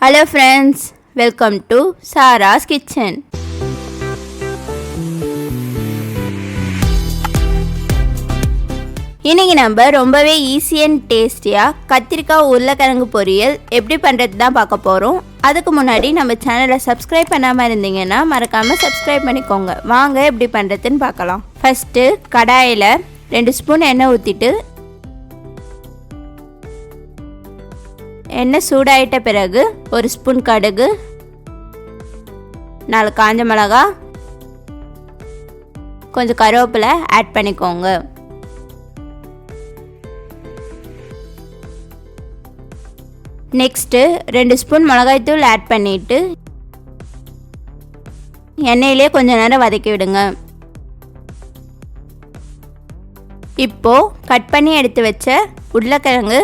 Hello friends, welcome to Sarah's Kitchen. இன்னைக்கு நம்ம ரொம்பவே ஈஸி அண்ட் டேஸ்டியாக கத்திரிக்காய் உருளைக்கிழங்கு பொரியல் எப்படி பண்ணுறது தான் பார்க்க போகிறோம். அதுக்கு முன்னாடி நம்ம சேனலை சப்ஸ்கிரைப் பண்ணாமல் இருந்தீங்கன்னா மறக்காமல் சப்ஸ்கிரைப் பண்ணிக்கோங்க. வாங்க எப்படி பண்ணுறதுன்னு பார்க்கலாம். ஃபஸ்ட்டு கடாயில் 2 ஸ்பூன் எண்ணெய் ஊற்றிட்டு எண்ணெய் சூடாயிட்ட பிறகு 1 ஸ்பூன் கடுகு, 4 காஞ்ச மிளகா, கொஞ்சம் கருவேப்பிலை ஆட் பண்ணிக்கோங்க. நெக்ஸ்ட்டு 2 ஸ்பூன் மிளகாய்த்தூள் ஆட் பண்ணிவிட்டு எண்ணெயிலே கொஞ்ச நேரம் வதக்கி விடுங்க. இப்போது கட் பண்ணி எடுத்து வச்ச உருளைக்கிழங்கு,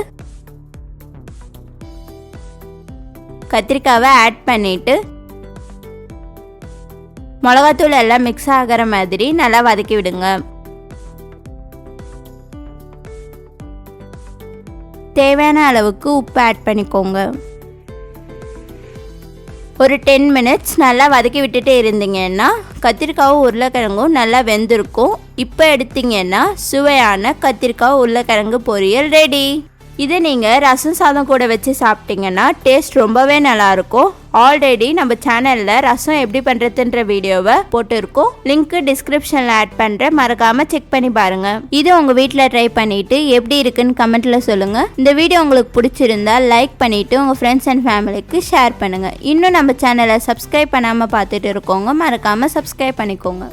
கத்திரிக்காவை ஆட் பண்ணிவிட்டு மிளகாத்தூள் எல்லாம் மிக்ஸ் ஆகிற மாதிரி நல்லா வதக்கி விடுங்க. தேவையான அளவுக்கு உப்பு ஆட் பண்ணிக்கோங்க. ஒரு 10 மினிட்ஸ் நல்லா வதக்கி விட்டுட்டு இருந்தீங்கன்னா கத்திரிக்காவும் உருளைக்கிழங்கும் நல்லா வெந்திருக்கும். இப்போ எடுத்தீங்கன்னா சுவையான கத்திரிக்காய் உருளைக்கிழங்கு பொரியல் ரெடி. இதை நீங்கள் ரசம் சாதம் கூட வச்சு சாப்பிட்டீங்கன்னா டேஸ்ட் ரொம்பவே நல்லாயிருக்கும். ஆல்ரெடி நம்ம சேனலில் ரசம் எப்படி பண்ணுறதுன்ற வீடியோவை போட்டுருக்கோம். லிங்க்கு டிஸ்கிரிப்ஷனில் ஆட் பண்ணுறேன், மறக்காமல் செக் பண்ணி பாருங்கள். இது உங்கள் வீட்டில் ட்ரை பண்ணிவிட்டு எப்படி இருக்குன்னு கமெண்ட்டில் சொல்லுங்கள். இந்த வீடியோ உங்களுக்கு பிடிச்சிருந்தா லைக் பண்ணிவிட்டு உங்கள் ஃப்ரெண்ட்ஸ் அண்ட் ஃபேமிலிக்கு ஷேர் பண்ணுங்கள். இன்னும் நம்ம சேனலை சப்ஸ்கிரைப் பண்ணாமல் பார்த்துட்டு இருக்கோங்க, மறக்காமல் சப்ஸ்கிரைப் பண்ணிக்கோங்க.